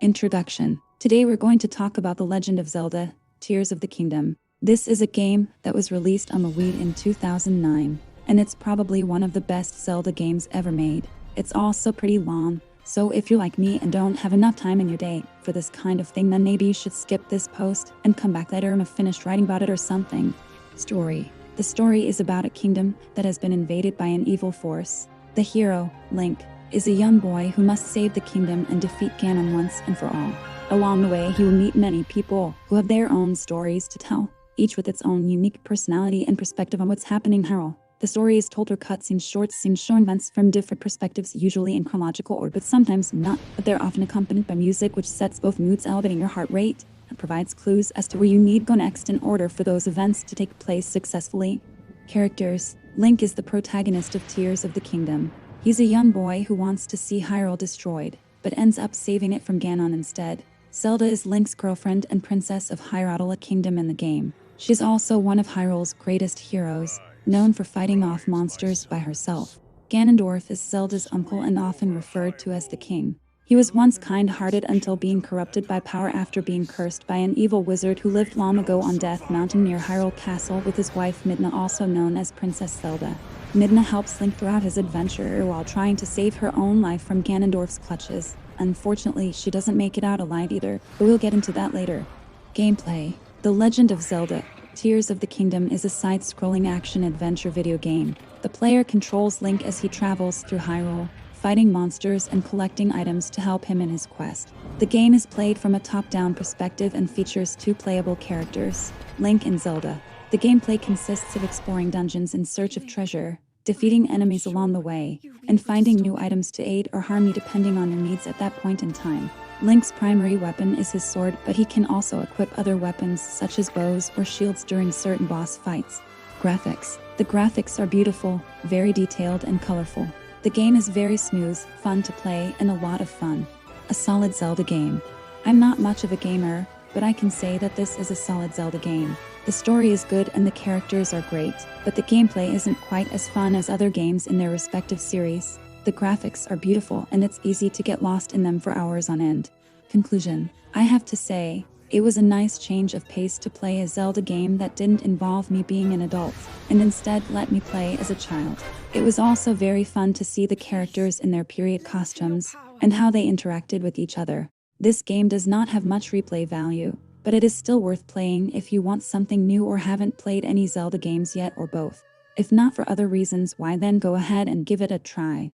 Introduction. Today we're going to talk about The Legend of Zelda, Tears of the Kingdom. This is a game that was released on the Wii in 2009, and it's probably one of the best Zelda games ever made. It's also pretty long, so if you're like me and don't have enough time in your day for this kind of thing, then maybe you should skip this post and come back later and have finished writing about it or something. Story. The story is about a kingdom that has been invaded by an evil force. The hero, Link, is a young boy who must save the kingdom and defeat Ganon once and for all. Along the way, he will meet many people who have their own stories to tell, each with its own unique personality and perspective on what's happening in Hyrule. The story is told through cutscenes, short scenes showing events from different perspectives, usually in chronological order, but sometimes not. But they're often accompanied by music which sets both moods, elevating your heart rate, and provides clues as to where you need go next in order for those events to take place successfully. Characters. Link is the protagonist of Tears of the Kingdom. He's a young boy who wants to see Hyrule destroyed, but ends up saving it from Ganon instead. Zelda is Link's girlfriend and princess of Hyrule Kingdom in the game. She's also one of Hyrule's greatest heroes, known for fighting off monsters by herself. Ganondorf is Zelda's uncle and often referred to as the king. He was once kind-hearted until being corrupted by power after being cursed by an evil wizard who lived long ago on Death Mountain near Hyrule Castle with his wife Midna, also known as Princess Zelda. Midna helps Link throughout his adventure while trying to save her own life from Ganondorf's clutches. Unfortunately, she doesn't make it out alive either, but we'll get into that later. Gameplay. The Legend of Zelda, Tears of the Kingdom is a side-scrolling action-adventure video game. The player controls Link as he travels through Hyrule, fighting monsters and collecting items to help him in his quest. The game is played from a top-down perspective and features two playable characters, Link and Zelda. The gameplay consists of exploring dungeons in search of treasure, defeating enemies along the way, and finding new items to aid or harm you depending on your needs at that point in time. Link's primary weapon is his sword, but he can also equip other weapons such as bows or shields during certain boss fights. Graphics. The graphics are beautiful, very detailed and colorful. The game is very smooth, fun to play, and a lot of fun. A solid Zelda game. I'm not much of a gamer, but I can say that this is a solid Zelda game. The story is good and the characters are great, but the gameplay isn't quite as fun as other games in their respective series. The graphics are beautiful and it's easy to get lost in them for hours on end. Conclusion. I have to say, it was a nice change of pace to play a Zelda game that didn't involve me being an adult, and instead let me play as a child. It was also very fun to see the characters in their period costumes, and how they interacted with each other. This game does not have much replay value, but it is still worth playing if you want something new or haven't played any Zelda games yet or both. If not for other reasons, why then go ahead and give it a try.